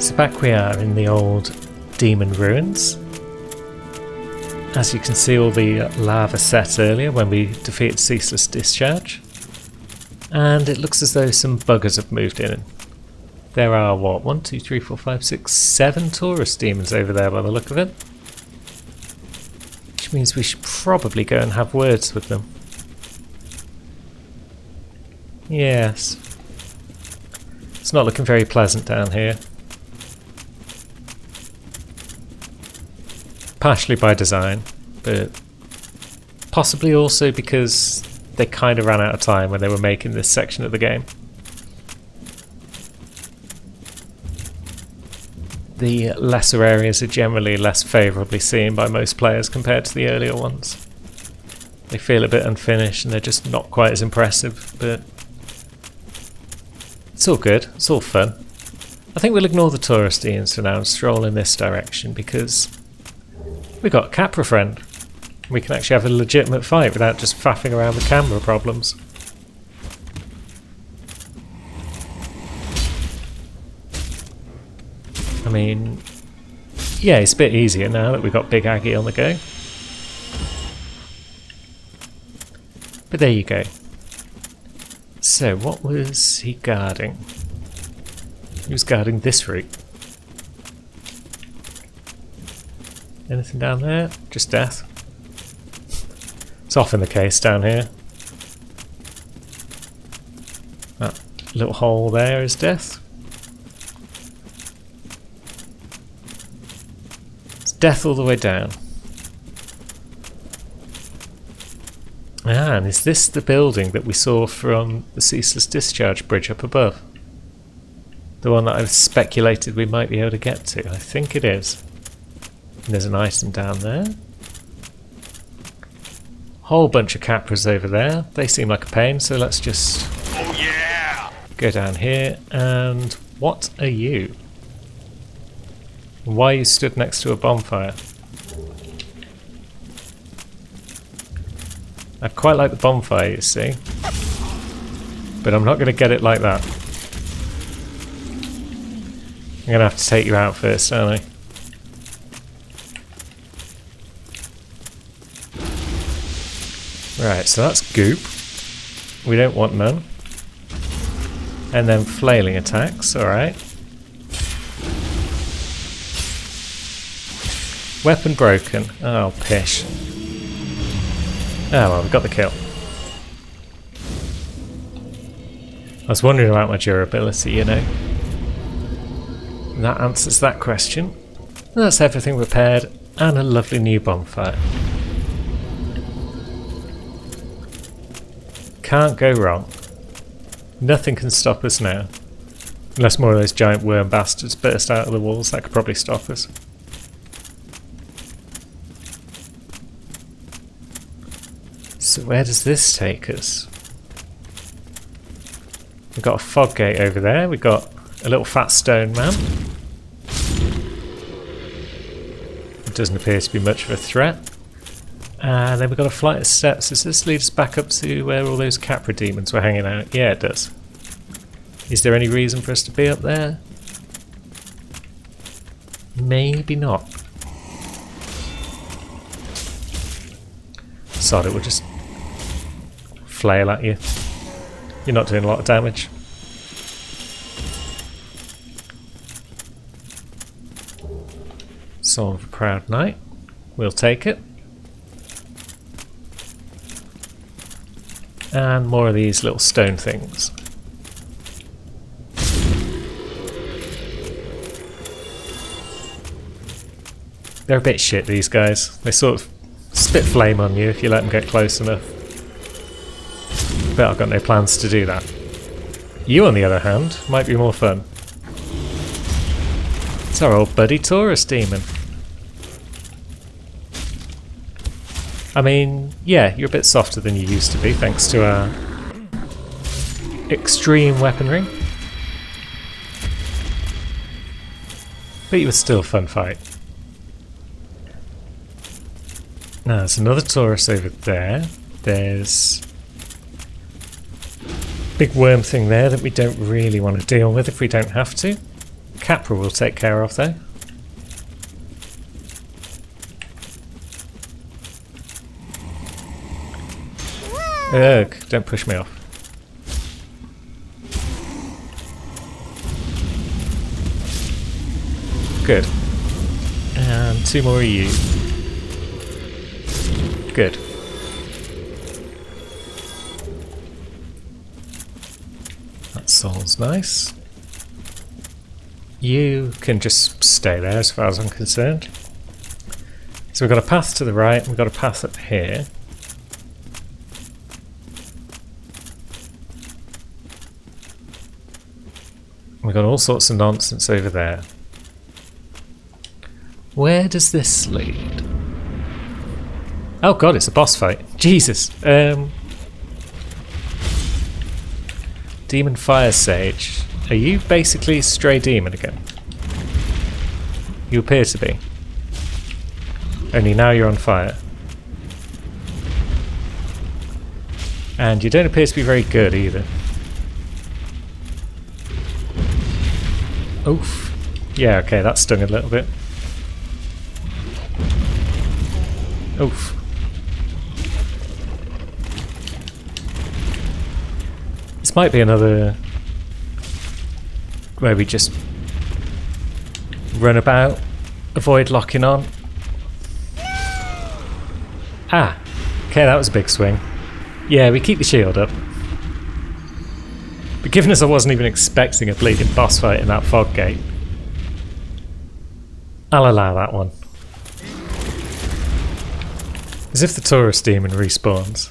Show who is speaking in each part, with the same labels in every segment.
Speaker 1: So back we are in the old demon ruins. As you can see, all the lava set earlier when we defeated Ceaseless Discharge. And it looks as though some buggers have moved in. There are, what, 1, 2, 3, 4, 5, 6, 7 Taurus demons over there by the look of it. Which means we should probably go and have words with them. Yes. It's not looking very pleasant down here. Partially by design, but possibly also because they kind of ran out of time when they were making this section of the game. The lesser areas are generally less favourably seen by most players compared to the earlier ones. They feel a bit unfinished and they're just not quite as impressive, but it's all good, it's all fun. I think we'll ignore the Taurus-Deans for now and stroll in this direction because we got Capra Friend. We can actually have a legitimate fight without just faffing around with camera problems. I mean, yeah, it's a bit easier now that we've got Big Aggie on the go. But there you go. So, what was he guarding? He was guarding this route. Anything down there? Just death. It's often the case down here. That little hole there is death. It's death all the way down. Ah, and is this the building that we saw from the Ceaseless Discharge bridge up above? The one that I've speculated we might be able to get to? I think it is. And there's an item down there. Whole bunch of Capras over there. They seem like a pain, so let's just go down here. And what are you? Why you stood next to a bonfire? I quite like the bonfire, you see. But I'm not going to get it like that. I'm going to have to take you out first, aren't I? Right, so that's goop. We don't want none. And then flailing attacks, alright. Weapon broken. Oh, pish. Oh well, we got the kill. I was wondering about my durability, you know. That answers that question. That's everything repaired, and a lovely new bonfire. Can't go wrong. Nothing can stop us now. Unless more of those giant worm bastards burst out of the walls, that could probably stop us. So where does this take us? We've got a fog gate over there, we've got a little fat stone man. It doesn't appear to be much of a threat. And then we've got a flight of steps. Does this lead us back up to where all those Capra demons were hanging out? Yeah, it does. Is there any reason for us to be up there? Maybe not. Sod it, we'll just flail at you. You're not doing a lot of damage. Soul of a Proud Knight. We'll take it. And more of these little stone things. They're a bit shit, these guys. They sort of spit flame on you if you let them get close enough. But I've got no plans to do that. You, on the other hand, might be more fun. It's our old buddy Taurus demon. I mean, yeah, you're a bit softer than you used to be, thanks to our extreme weaponry. But it was still a fun fight. Now, there's another Taurus over there. There's a big worm thing there that we don't really want to deal with if we don't have to. Capra will take care of though. Ugh, don't push me off. Good. And 2 more of you. Good. That soul's nice. You can just stay there as far as I'm concerned. So we've got a path to the right, we've got a path up here. We've got all sorts of nonsense over there. Where does this lead? Oh god, it's a boss fight. Jesus. Demon Fire Sage. Are you basically a stray demon again? You appear to be. Only now you're on fire. And you don't appear to be very good either. Oof. Yeah, okay, that stung a little bit. Oof. This might be another where we just run about, avoid locking on. Ah, okay, that was a big swing. Yeah, we keep the shield up. But given as I wasn't even expecting a bleeding boss fight in that fog gate, I'll allow that one. As if the Taurus demon respawns.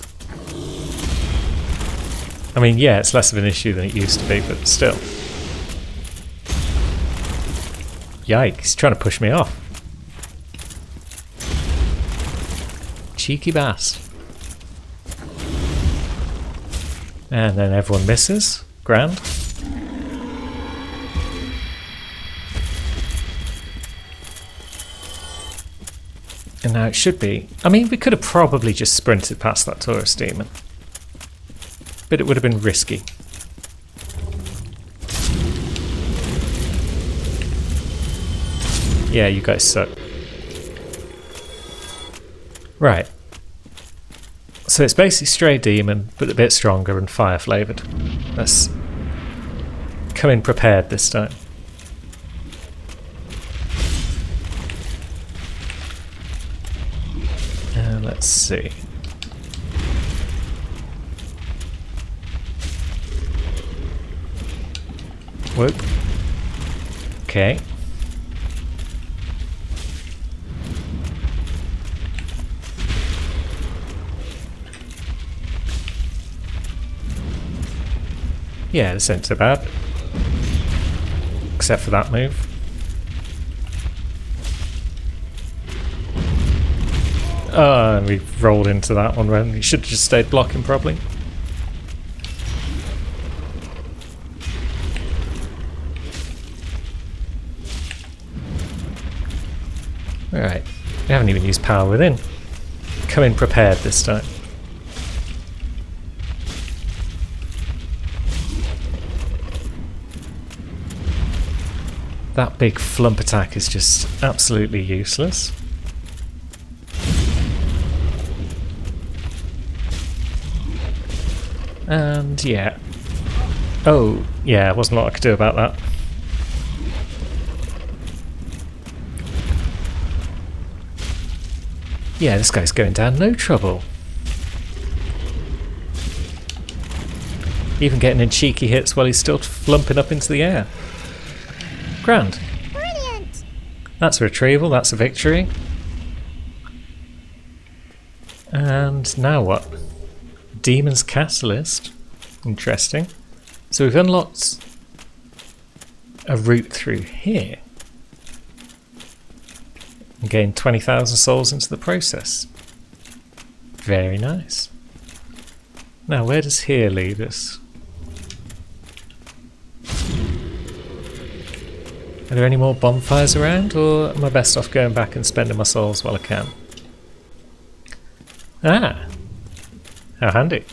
Speaker 1: I mean, yeah, it's less of an issue than it used to be, but still. Yikes, he's trying to push me off. Cheeky bass. And then everyone misses. Grand. And now it should be... I mean, we could have probably just sprinted past that Taurus demon. But it would have been risky. Yeah, you guys suck. Right. So it's basically Stray Demon, but a bit stronger and fire flavoured. Let's come in prepared this time. Let's see. Whoop. Okay. Yeah, this ain't so bad. Except for that move. Oh, and we rolled into that one when we should have just stayed blocking probably. Alright, we haven't even used power within. Come in prepared this time. That big flump attack is just absolutely useless. And yeah. Oh, yeah, wasn't a lot I could do about that. Yeah, this guy's going down no trouble. Even getting in cheeky hits while he's still flumping up into the air. Grand. Brilliant. That's a retrieval, that's a victory. And now what? Demon's Catalyst. Interesting. So we've unlocked a route through here. And gained 20,000 souls into the process. Very nice. Now where does here lead us? Are there any more bonfires around, or am I best off going back and spending my souls while I can? Ah! How handy.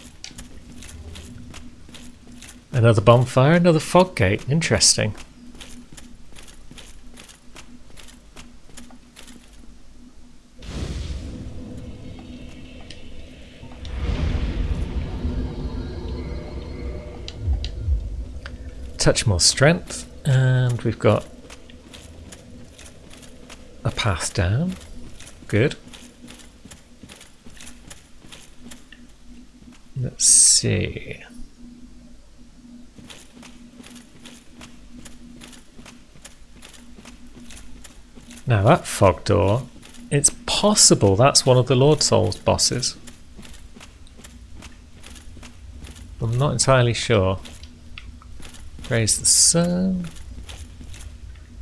Speaker 1: Another bonfire, another fog gate. Interesting. touch more strength, and we've got a path down. Good. Let's see. Now that fog door, it's possible that's one of the Lord Soul's bosses. I'm not entirely sure. Raise the sun.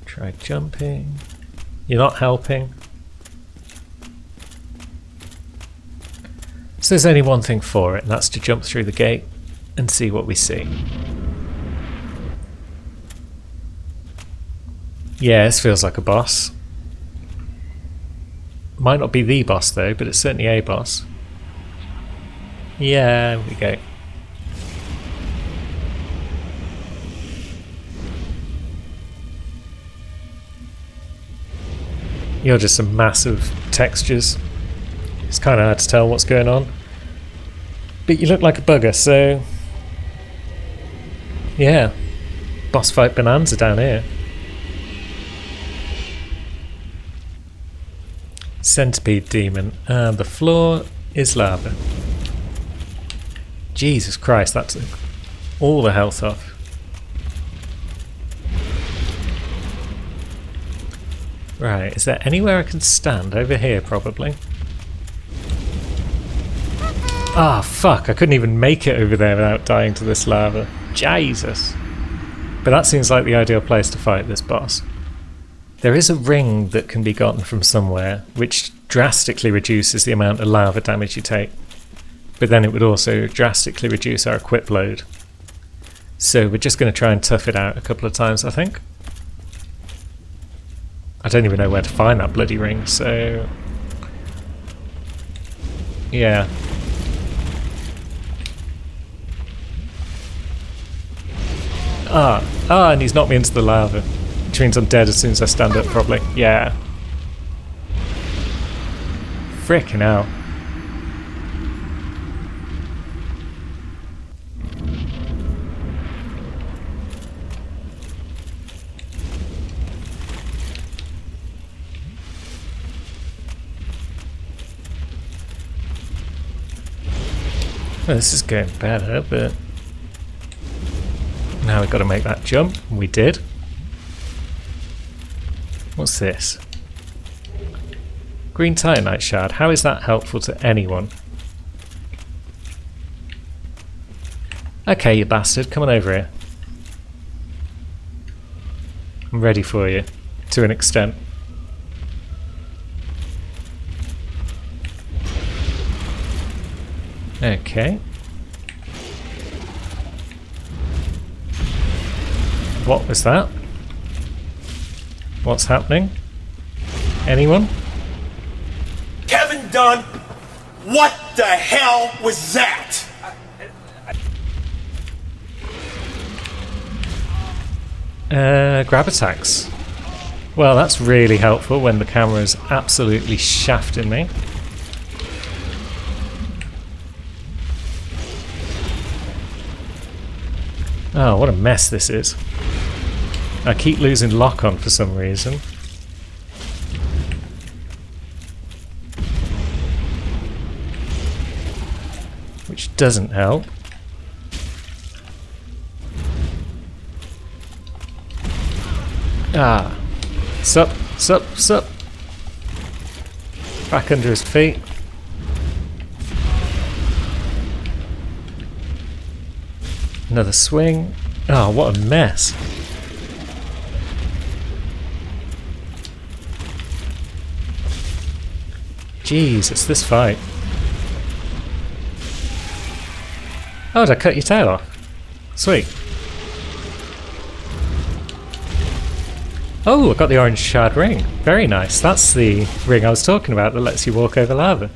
Speaker 1: Try jumping. You're not helping. So there's only one thing for it, and that's to jump through the gate and see what we see. Yeah, this feels like a boss. Might not be the boss though, but it's certainly a boss. Yeah, there we go. You're just some massive textures. It's kind of hard to tell what's going on. But you look like a bugger, so... yeah. Boss fight bonanza down here. Centipede demon. And the floor is lava. Jesus Christ, that took all the health off. Right, is there anywhere I can stand? Over here, probably. Ah, fuck, I couldn't even make it over there without dying to this lava. Jesus. But that seems like the ideal place to fight this boss. There is a ring that can be gotten from somewhere, which drastically reduces the amount of lava damage you take. But then it would also drastically reduce our equip load. So we're just going to try and tough it out a couple of times, I think. I don't even know where to find that bloody ring, so... yeah. And he's knocked me into the lava. Which means I'm dead as soon as I stand up, probably. Yeah. Frickin' hell. Well, this is going better, but now we've got to make that jump. We did. What's this? Green Titanite shard. How is that helpful to anyone? Okay, you bastard. Come on over here. I'm ready for you, to an extent. Okay. What was that? What's happening? Anyone?
Speaker 2: Kevin Dunn, what the hell was that?
Speaker 1: Grab attacks. Well, that's really helpful when the camera's absolutely shafting me. Oh, what a mess this is. I keep losing lock-on for some reason. Which doesn't help. Ah. Sup, sup, sup. Back under his feet. Another swing. Oh, what a mess. Jesus, this fight. Oh, did I cut your tail off? Sweet. Oh, I got the orange shard ring. Very nice. That's the ring I was talking about that lets you walk over lava.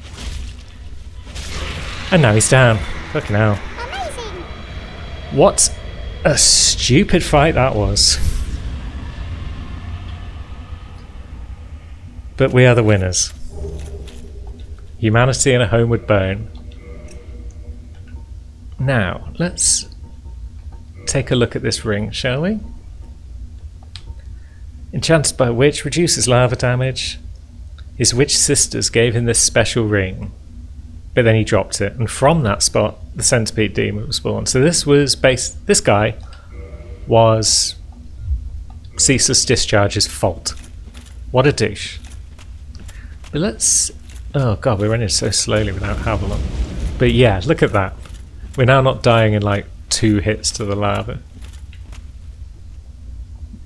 Speaker 1: And now he's down. Fucking hell. Amazing. What a stupid fight that was. But we are the winners. Humanity and a homeward bone. Now, let's take a look at this ring, shall we? Enchanted by a witch, reduces lava damage. His witch sisters gave him this special ring, but then he dropped it, and from that spot, the centipede demon was born. So this guy was Ceaseless Discharge's fault. What a douche. But let's... Oh god, we're running so slowly without Havalon. But yeah, look at that. We're now not dying in like 2 hits to the lava.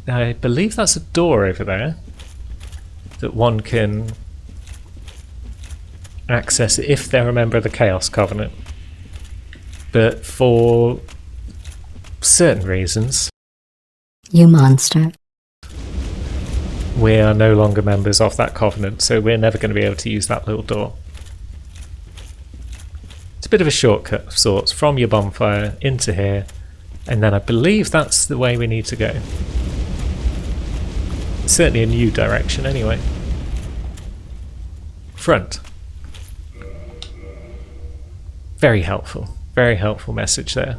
Speaker 1: I believe that's a door over there that one can access if they're a member of the Chaos Covenant. But for certain reasons...
Speaker 3: You monster.
Speaker 1: We are no longer members of that covenant, so we're never going to be able to use that little door. It's a bit of a shortcut of sorts, from your bonfire into here, and then I believe that's the way we need to go. It's certainly a new direction anyway. Front. Very helpful message there.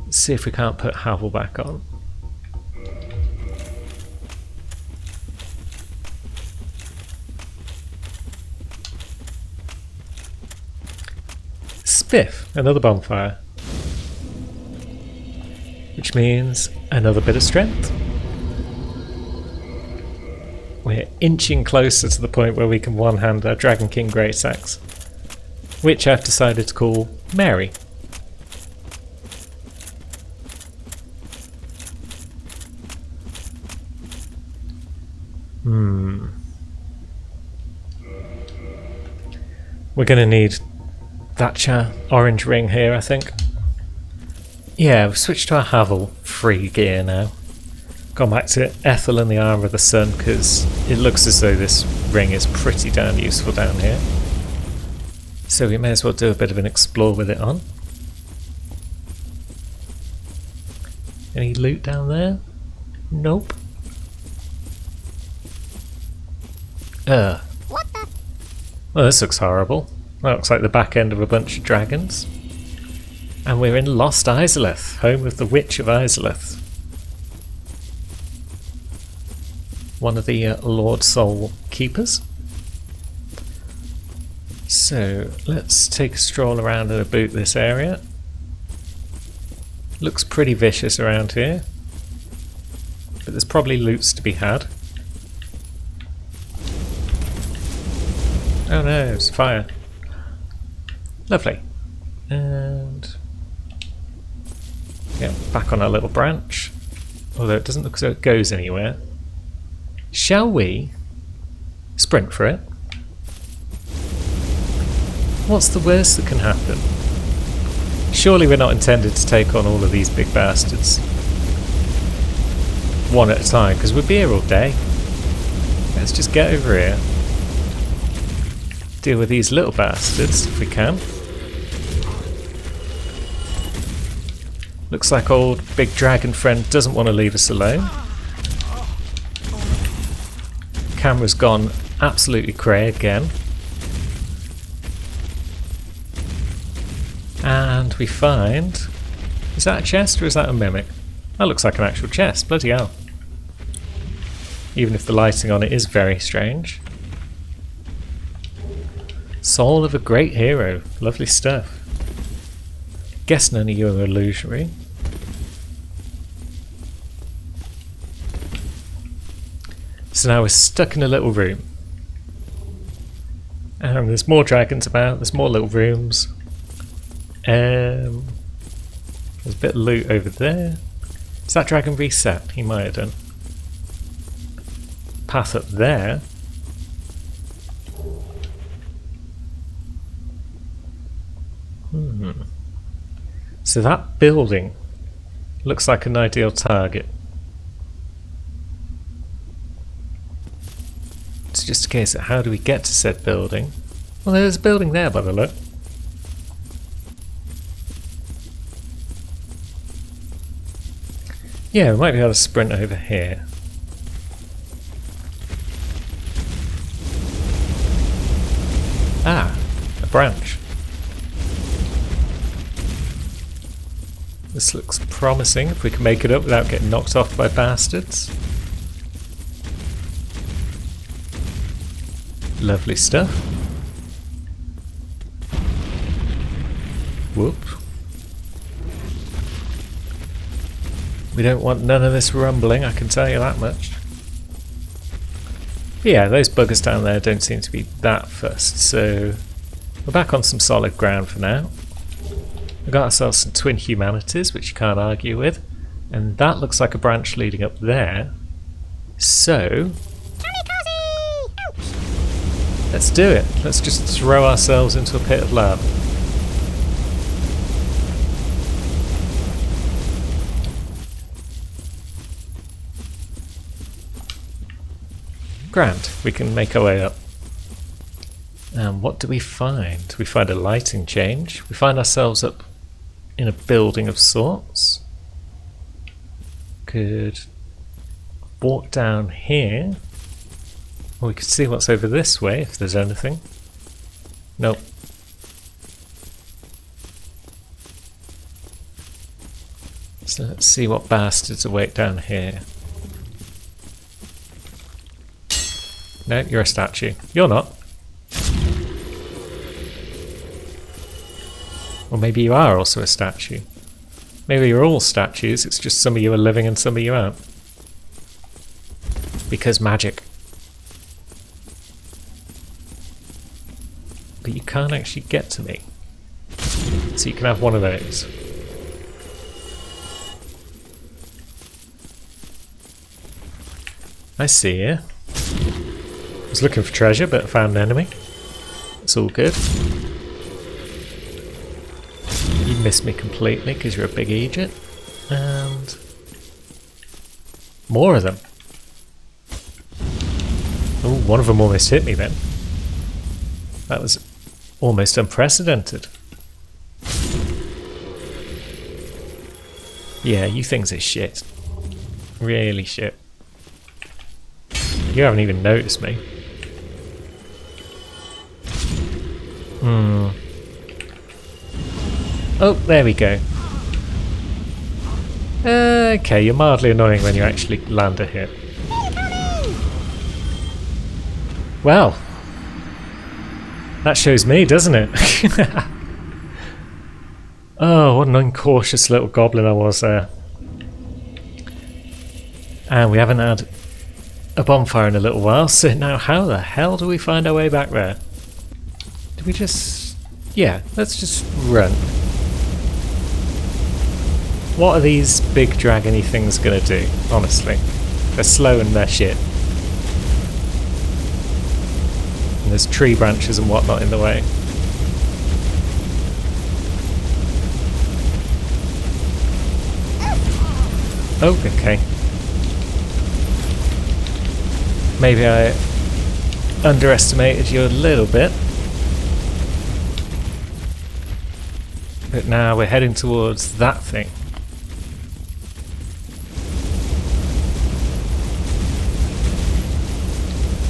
Speaker 1: Let's see if we can't put Havel back on. Spiff, another bonfire. Which means another bit of strength. We're inching closer to the point where we can one-hand our Dragon King Great Axe, which I've decided to call Mary. We're going to need that orange ring here, I think. Yeah, we've switched to our Havel free gear now. Gone back to Ethel and the Armour of the Sun because it looks as though this ring is pretty damn useful down here. So we may as well do a bit of an explore with it on. Any loot down there? Nope.
Speaker 3: What the?
Speaker 1: Well, this looks horrible. That looks like the back end of a bunch of dragons. And we're in Lost Izalith, home of the Witch of Izalith. One of the Lord Soul Keepers. So, let's take a stroll around and about this area. Looks pretty vicious around here. But there's probably loots to be had. Oh no, it's fire. Lovely. And... yeah, back on our little branch. Although it doesn't look as though it goes anywhere. Shall we sprint for it? What's the worst that can happen? Surely we're not intended to take on all of these big bastards one at a time, because we'll be here all day. Let's just get over here. Deal with these little bastards if we can. Looks like old big dragon friend doesn't want to leave us alone. Camera's gone absolutely cray again. And we find... is that a chest or is that a mimic? That looks like an actual chest, bloody hell. Even if the lighting on it is very strange. Soul of a great hero. Lovely stuff. Guess none of you are illusory. So now we're stuck in a little room. And there's more dragons about, there's more little rooms. There's a bit of loot over there. Is that dragon reset? He might have done. Path up there. So that building looks like an ideal target. It's just a case of how do we get to said building? Well, there's a building there by the look. Yeah, we might be able to sprint over here. Ah, a branch. This looks promising if we can make it up without getting knocked off by bastards. Lovely stuff. Whoop. We don't want none of this rumbling, I can tell you that much. But yeah, those buggers down there don't seem to be that fussed, so we're back on some solid ground for now. We've got ourselves some twin humanities, which you can't argue with, and that looks like a branch leading up there. So let's do it. Let's just throw ourselves into a pit of lava. Grand, we can make our way up. And what do we find? We find a lighting change. We find ourselves up in a building of sorts. Could walk down here. We could see what's over this way if there's anything. Nope. So let's see what bastards await down here. No, you're a statue. You're not. Or maybe you are also a statue. Maybe you're all statues, it's just some of you are living and some of you aren't. Because magic. But you can't actually get to me. So you can have one of those. I see you. I was looking for treasure, but found an enemy. It's all good. You missed me completely because you're a big Egypt. And more of them. Oh, one of them almost hit me then. That was almost unprecedented. Yeah, you things are shit. Really shit. You haven't even noticed me. Oh, there we go. Okay, you're mildly annoying when you actually land a hit. Well, that shows me, doesn't it? Oh, what an uncautious little goblin I was there. And we haven't had a bonfire in a little while, so now how the hell do we find our way back there? Do we just... yeah, let's just run. What are these big dragony things gonna do, honestly? They're slow and they're shit. And there's tree branches and whatnot in the way. Oh, okay. Maybe I underestimated you a little bit. But now we're heading towards that thing.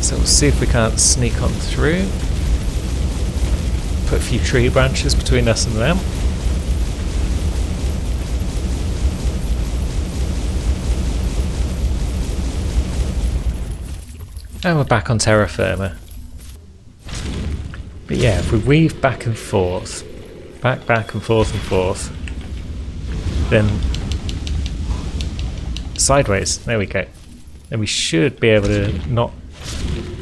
Speaker 1: So we'll see if we can't sneak on through. Put a few tree branches between us and them. And we're back on terra firma. But yeah, if we weave back and forth, back and forth, then sideways, there we go. Then we should be able to not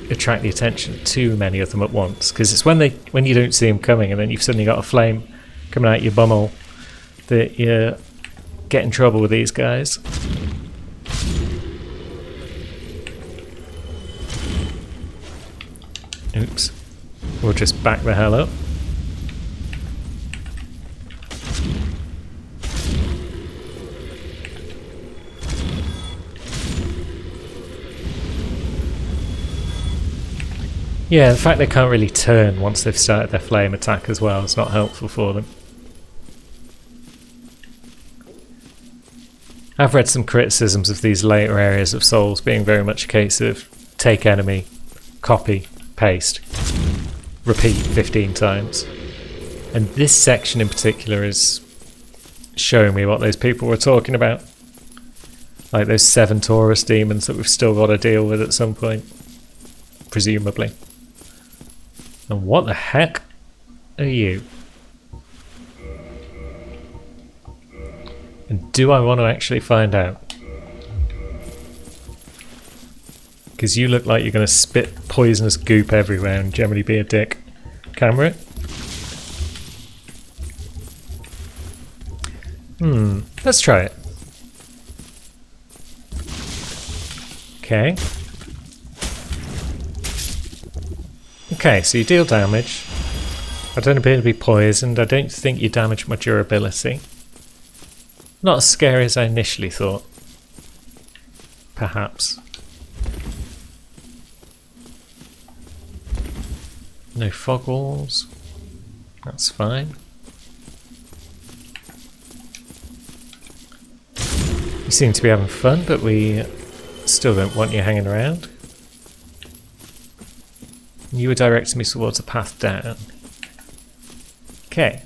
Speaker 1: attract the attention of too many of them at once, because it's when you don't see them coming and then you've suddenly got a flame coming out your bumhole that you get in trouble with these guys. Oops. We'll just back the hell up. Yeah, the fact they can't really turn once they've started their flame attack as well is not helpful for them. I've read some criticisms of these later areas of Souls being very much a case of take enemy, copy, paste, repeat 15 times. And this section in particular is showing me what those people were talking about. Like those 7 Taurus demons that we've still got to deal with at some point. Presumably. And what the heck are you? And do I want to actually find out? Because you look like you're going to spit poisonous goop everywhere and generally be a dick. Camera it? Let's try it. Okay. Okay, so you deal damage. I don't appear to be poisoned. I don't think you damage my durability. Not as scary as I initially thought. Perhaps. No fog walls. That's fine. You seem to be having fun, but we still don't want you hanging around. You were directing me towards a path down. Okay.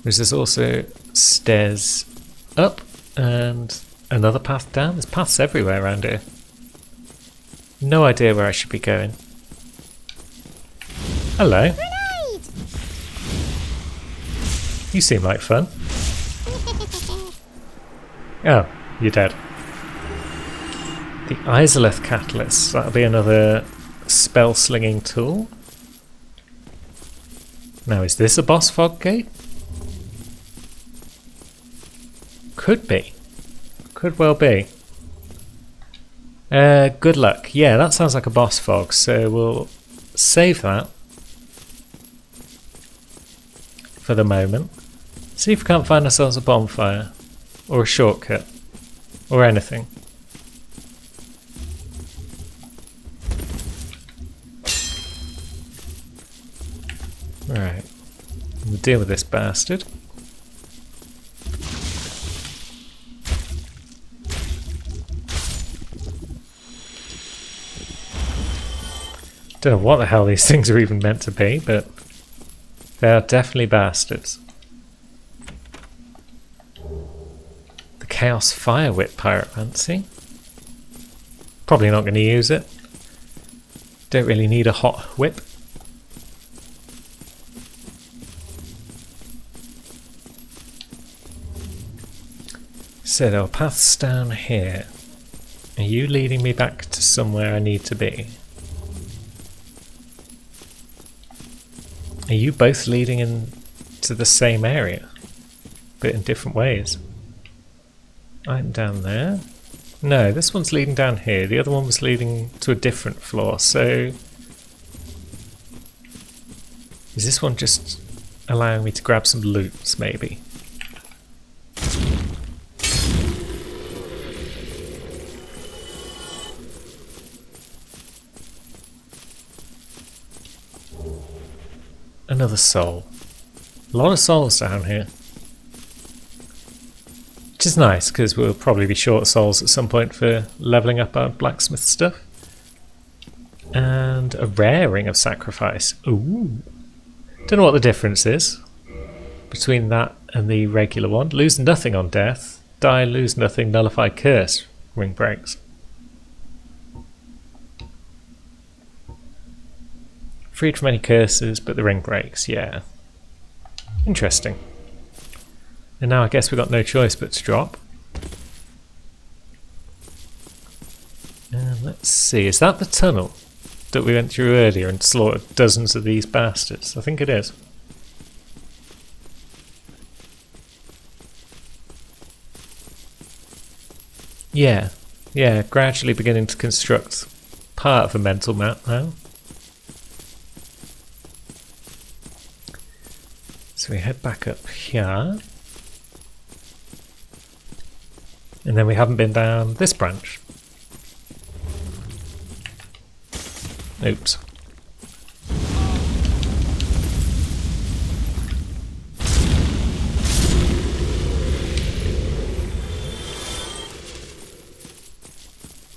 Speaker 1: There's also stairs up and another path down. There's paths everywhere around here. No idea where I should be going. Hello.
Speaker 4: Grenade!
Speaker 1: You seem like fun. Oh, you're dead. The Izalith Catalyst. That'll be another spell slinging tool. Now, is this a boss fog gate? Could be. Could well be. Good luck. Yeah, that sounds like a boss fog, so we'll save that for the moment. See if we can't find ourselves a bonfire or a shortcut or anything. Right, we'll deal with this bastard. Don't know what the hell these things are even meant to be, but they are definitely bastards. The Chaos Fire Whip Pyromancy. Probably not going to use it. Don't really need a hot whip. So there are paths down here. Are you leading me back to somewhere I need to be? Are you both leading into the same area, but in different ways? I'm down there. No, this one's leading down here. The other one was leading to a different floor, so... Is this one just allowing me to grab some loot, maybe? Another soul. A lot of souls down here. Which is nice, because we'll probably be short of souls at some point for levelling up our blacksmith stuff. And a rare ring of sacrifice. Ooh. Don't know what the difference is between that and the regular one. Lose nothing on death. Die, lose nothing, nullify curse. Ring breaks. Freed from any curses, but the ring breaks, yeah. Interesting. And now I guess we've got no choice but to drop. And let's see, is that the tunnel that we went through earlier and slaughtered dozens of these bastards? I think it is. Yeah, gradually beginning to construct part of a mental map now. So we head back up here. And then we haven't been down this branch. Oops.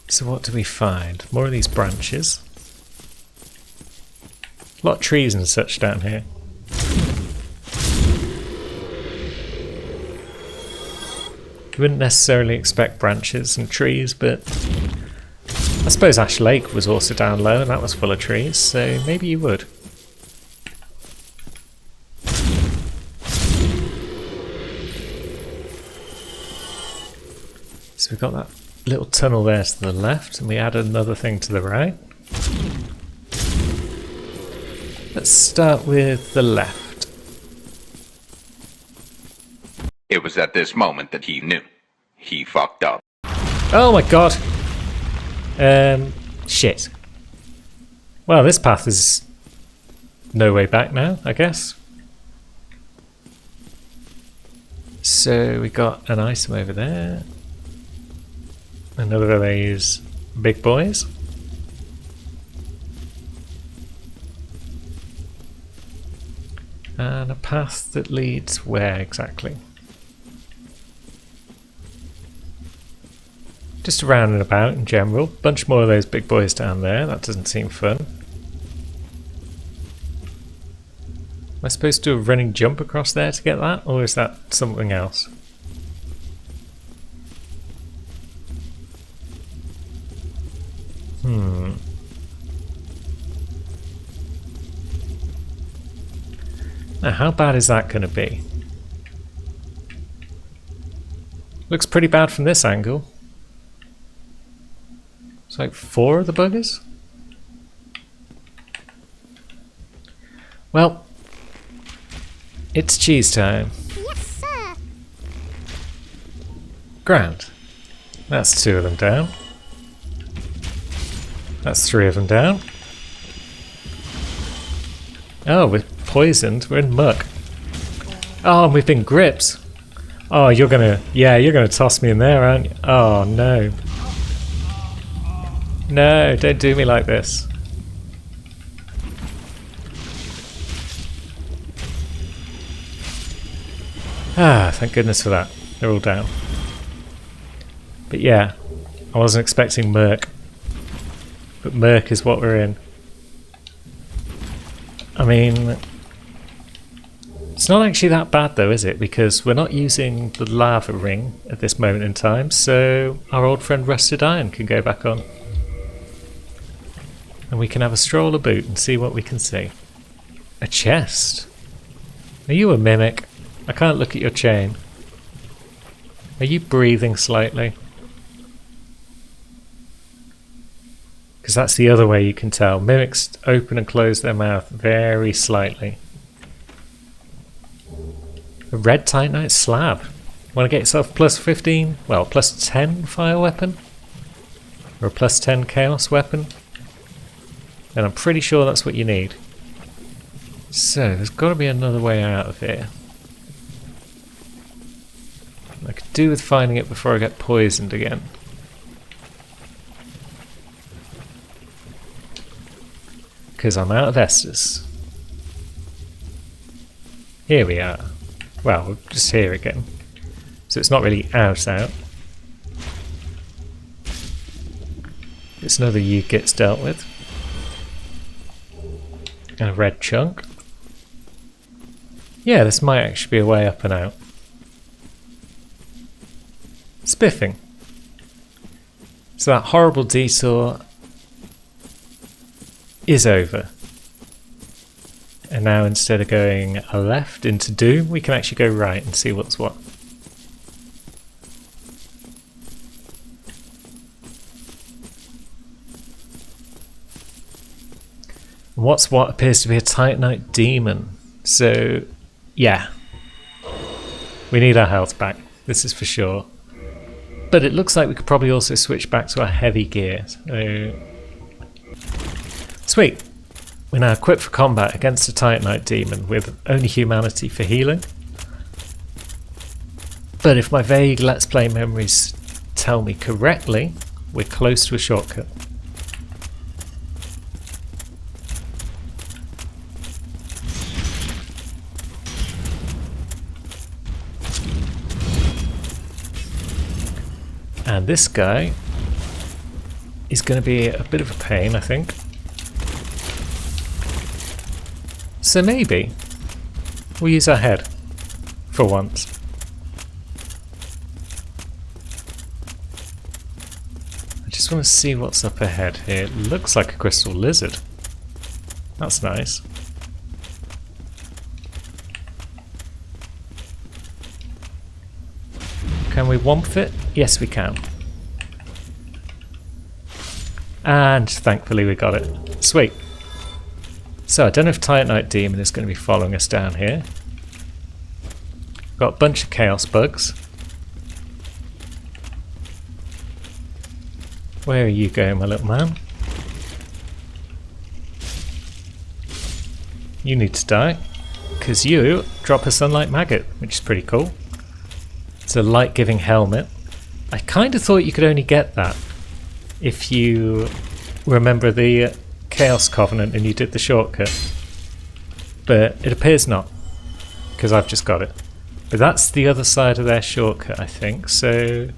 Speaker 1: So what do we find? More of these branches. A lot of trees and such down here. You wouldn't necessarily expect branches and trees, but I suppose Ash Lake was also down low and that was full of trees, so maybe you would. So we've got that little tunnel there to the left, and we added another thing to the right. Let's start with the left.
Speaker 4: It was at this moment that he knew. He fucked up.
Speaker 1: Oh my god! Shit. Well, this path is no way back now, I guess. So we got an item over there. Another of these big boys. And a path that leads where exactly? Just around and about in general. Bunch more of those big boys down there. That doesn't seem fun. Am I supposed to do a running jump across there to get that? Or is that something else? Now, how bad is that going to be? Looks pretty bad from this angle. It's like 4 of the buggers. Well, it's cheese time.
Speaker 5: Yes, sir.
Speaker 1: Grand. That's 2 of them down. That's 3 of them down. Oh, we're poisoned. We're in muck. Oh, and we've been gripped. Oh, you're gonna toss me in there, aren't you? Oh, no. No, don't do me like this. Ah, thank goodness for that. They're all down. But yeah, I wasn't expecting Merc. But Merc is what we're in. I mean, it's not actually that bad though, is it? Because we're not using the lava ring at this moment in time, so our old friend Rusted Iron can go back on. And we can have a stroll about and see what we can see. A chest? Are you a mimic? I can't look at your chain. Are you breathing slightly? Because that's the other way you can tell. Mimics open and close their mouth very slightly. A red Titanite slab. Want to get yourself plus 15? Well, plus 10 fire weapon? Or a plus 10 chaos weapon? And I'm pretty sure that's what you need. So, there's got to be another way out of here. I could do with finding it before I get poisoned again. Because I'm out of Estus. Here we are. Well, we're just here again. So it's not really out. It's another U gets dealt with. And a red chunk. Yeah, this might actually be a way up and out. Spiffing. So that horrible detour is over. And now instead of going a left into Doom, we can actually go right and see what's what. What's what appears to be a Titanite demon. So, yeah. We need our health back. This is for sure. But it looks like we could probably also switch back to our heavy gear. So, sweet. We're now equipped for combat against a Titanite demon with only humanity for healing. But if my vague Let's Play memories tell me correctly, we're close to a shortcut. And this guy is going to be a bit of a pain, I think. So maybe we'll use our head for once. want to see what's up ahead here. It looks like a crystal lizard. That's nice. Can we womp it? Yes, we can. And thankfully we got it. Sweet. So I don't know if Titanite Demon is going to be following us down here. Got a bunch of chaos bugs. Where are you going, my little man? You need to die, because you drop a sunlight maggot, which is pretty cool. It's a light-giving helmet. I kind of thought you could only get that if you remember the Chaos Covenant and you did the shortcut. But it appears not, because I've just got it. But that's the other side of their shortcut, I think, so...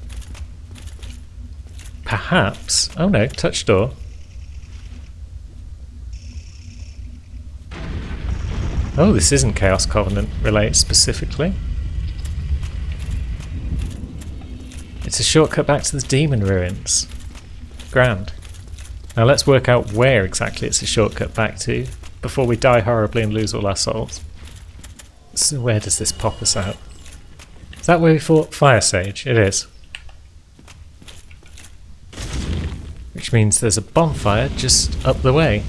Speaker 1: Perhaps... Oh no, touch door. Oh, this isn't Chaos Covenant related specifically. It's a shortcut back to the Demon Ruins. Grand. Now let's work out where exactly it's a shortcut back to before we die horribly and lose all our souls. So where does this pop us out? Is that where we fought Fire Sage? It is. Which means there's a bonfire just up the way.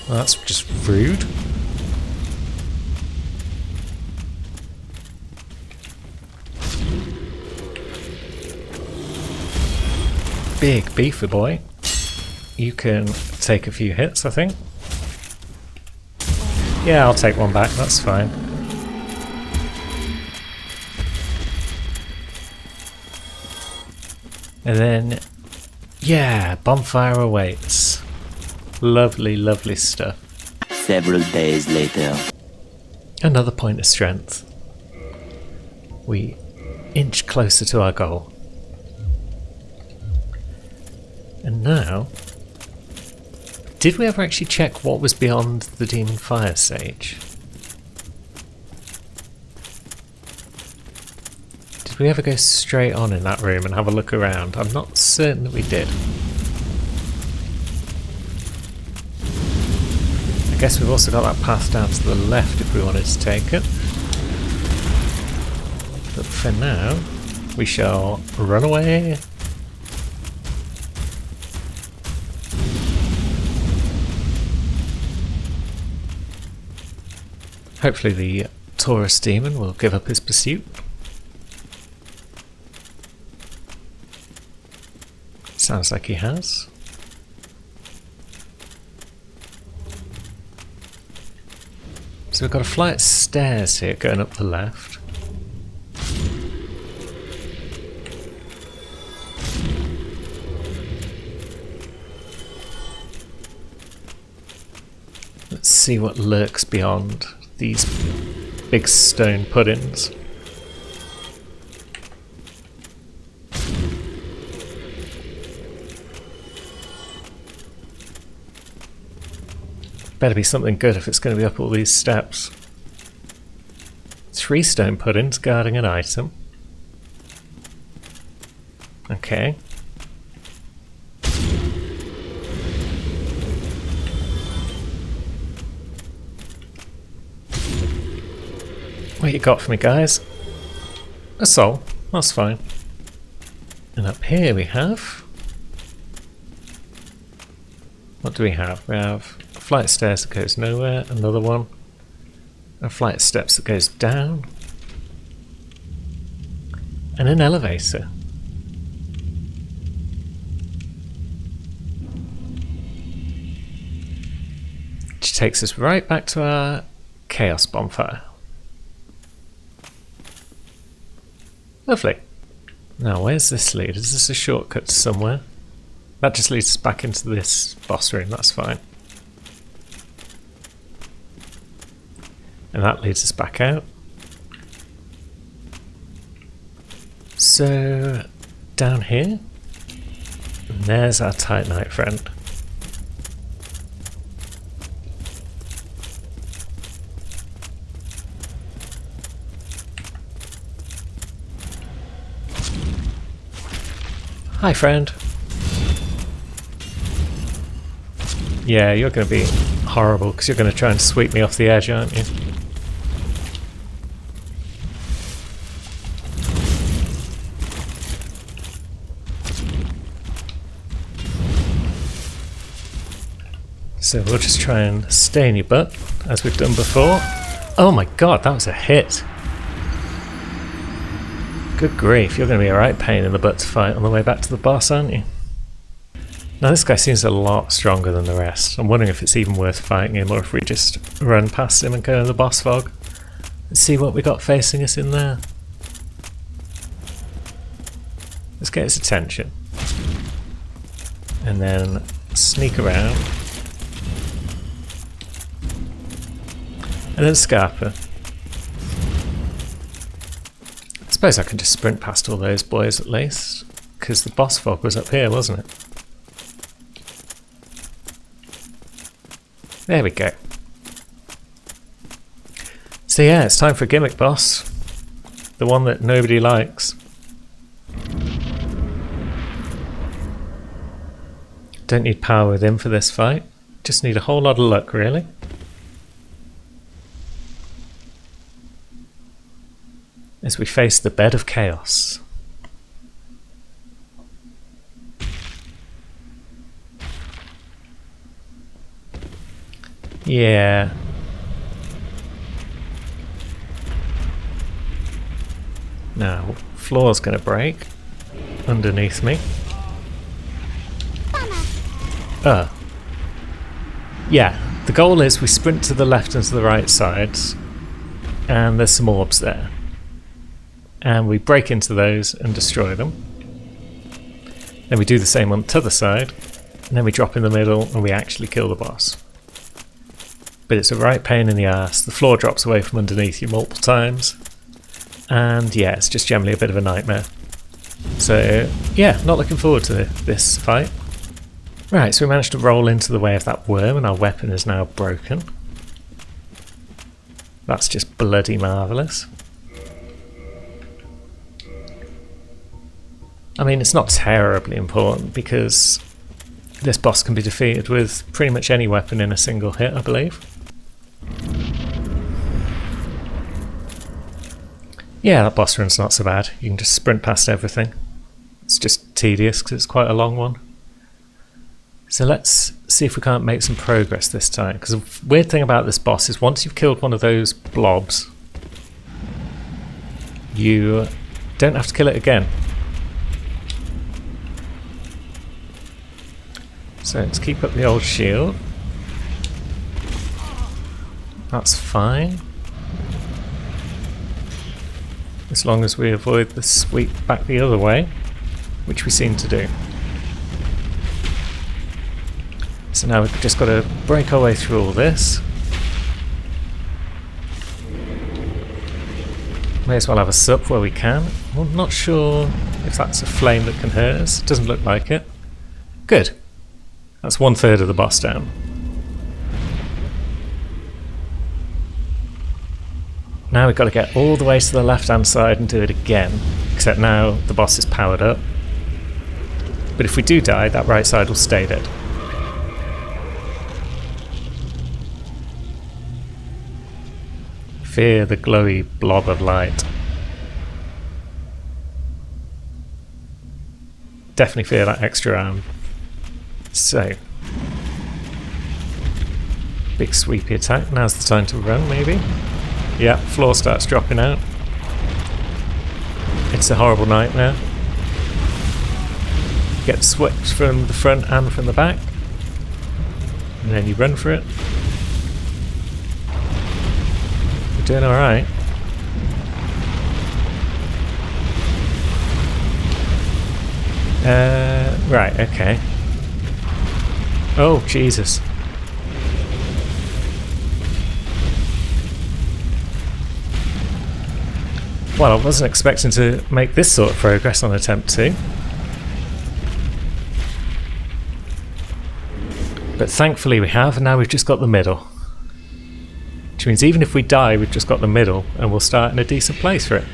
Speaker 1: Well, that's just rude. Big beefy boy. You can take a few hits, I think. Yeah, I'll take one back, that's fine. And then, yeah, bonfire awaits. Lovely, lovely stuff.
Speaker 5: Several days later.
Speaker 1: Another point of strength. We inch closer to our goal. And now, did we ever actually check what was beyond the Demon Fire Sage? Did we ever go straight on in that room and have a look around? I'm not certain that we did. I guess we've also got that path down to the left if we wanted to take it. But for now, we shall run away. Hopefully the Taurus demon will give up his pursuit. Sounds like he has. So we've got a flight of stairs here going up the left. Let's see what lurks beyond these big stone puddings. Better be something good if it's going to be up all these steps. 3 stone puddings guarding an item. Okay. What you got for me, guys? A soul. That's fine. And up here we have... What do we have? We have a flight of stairs that goes nowhere, another one. A flight of steps that goes down. And an elevator. Which takes us right back to our Chaos Bonfire. Lovely. Now, where's this lead? Is this a shortcut to somewhere? That just leads us back into this boss room, that's fine. And that leads us back out. So, down here, and there's our Titanite friend. Hi, friend. Yeah, you're going to be horrible because you're going to try and sweep me off the edge, aren't you? So we'll just try and stay in your butt, as we've done before. Oh my god, that was a hit. Good grief, you're going to be a right pain in the butt to fight on the way back to the boss, aren't you? Now this guy seems a lot stronger than the rest. I'm wondering if it's even worth fighting him or if we just run past him and go to the boss fog. Let's see what we got facing us in there. Let's get his attention. And then sneak around. And then Scarpa. I suppose I can just sprint past all those boys at least, because the boss fog was up here, wasn't it? There we go. So yeah, it's time for a gimmick boss. The one that nobody likes. Don't need power with him for this fight. Just need a whole lot of luck, really. As we face the bed of chaos. Yeah. Now, floor's gonna break underneath me. Yeah, the goal is we sprint to the left and to the right sides, and there's some orbs there. And we break into those and destroy them. Then we do the same on the other side, and then we drop in the middle and we actually kill the boss. But it's a right pain in the ass. The floor drops away from underneath you multiple times, and yeah, it's just generally a bit of a nightmare. So yeah, not looking forward to this fight. Right, so we managed to roll into the way of that worm and our weapon is now broken. That's just bloody marvellous. I mean, it's not terribly important because this boss can be defeated with pretty much any weapon in a single hit, I believe. Yeah, that boss run's not so bad. You can just sprint past everything. It's just tedious because it's quite a long one. So let's see if we can't make some progress this time. Because the weird thing about this boss is once you've killed one of those blobs, you don't have to kill it again. So let's keep up the old shield. That's fine. As long as we avoid the sweep back the other way, which we seem to do. So now we've just got to break our way through all this. May as well have a sup where we can. I'm not sure if that's a flame that can hurt us. Doesn't look like it. Good. That's 1/3 of the boss down. Now we've got to get all the way to the left hand side and do it again. Except now the boss is powered up. But if we do die, that right side will stay dead. Fear the glowy blob of light. Definitely fear that extra arm. So, big sweepy attack. Now's the time to run, maybe? Yeah, floor starts dropping out. It's a horrible nightmare. Get swept from the front and from the back. And then you run for it. Doing alright. Right, okay. Oh, Jesus. Well, I wasn't expecting to make this sort of progress on attempt 2. But thankfully we have, and now we've just got the middle. Which means even if we die, we've just got the middle and we'll start in a decent place for it.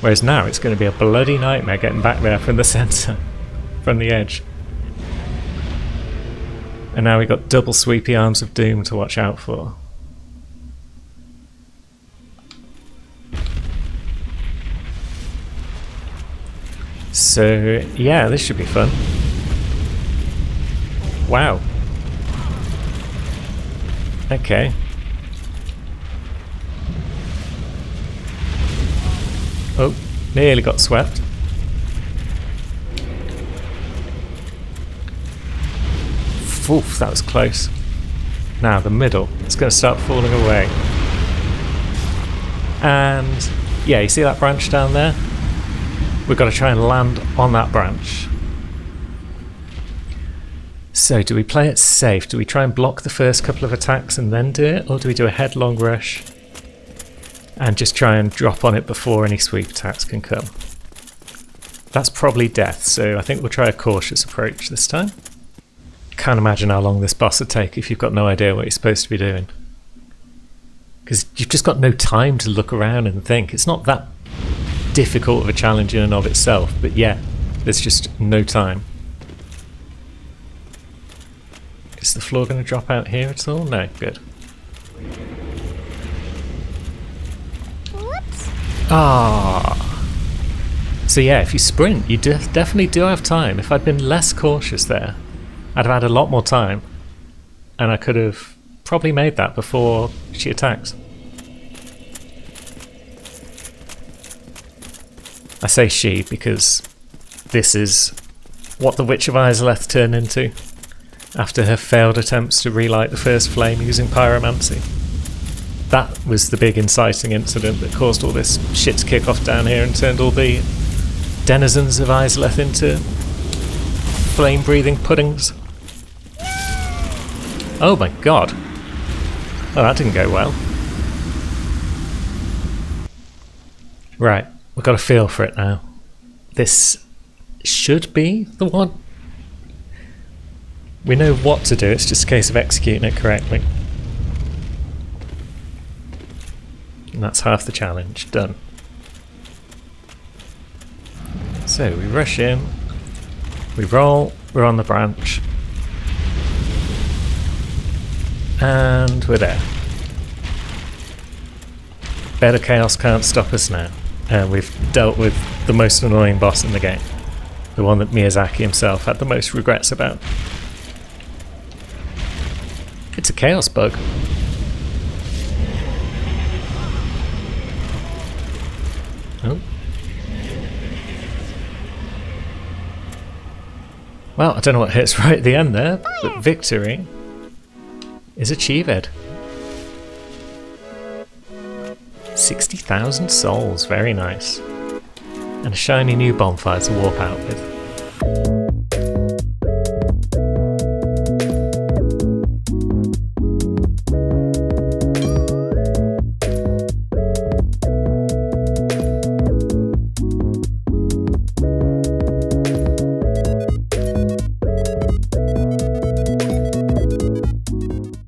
Speaker 1: Whereas now it's going to be a bloody nightmare getting back there from the centre. from the edge. And now we've got double sweepy arms of doom to watch out for. So, yeah, this should be fun. Wow. Okay. Oh, nearly got swept. Oof, that was close. Now the middle, it's going to start falling away. And yeah, you see that branch down there? We've got to try and land on that branch. So do we play it safe? Do we try and block the first couple of attacks and then do it? Or do we do a headlong rush and just try and drop on it before any sweep attacks can come? That's probably death, so I think we'll try a cautious approach this time. Can't imagine how long this boss would take if you've got no idea what you're supposed to be doing. Because you've just got no time to look around and think. It's not that difficult of a challenge in and of itself, but yeah, there's just no time. Is the floor going to drop out here at all? No, good. Ah. So yeah, if you sprint, you definitely do have time. If I'd been less cautious there, I'd have had a lot more time, and I could have probably made that before she attacks. I say she because this is what the Witch of Izalith turned into after her failed attempts to relight the first flame using pyromancy. That was the big inciting incident that caused all this shit to kick off down here and turned all the denizens of Izalith into flame-breathing puddings. Oh my god. Oh, that didn't go well. Right, we've got a feel for it now. This should be the one. We know what to do, it's just a case of executing it correctly. And that's half the challenge, done. So we rush in, we roll, we're on the branch. And we're there. Better Chaos can't stop us now. And we've dealt with the most annoying boss in the game. The one that Miyazaki himself had the most regrets about. It's a Chaos bug. Oh. Well, I don't know what hits right at the end there, but victory is achieved. 60,000 souls, very nice. And a shiny new bonfire to warp out with.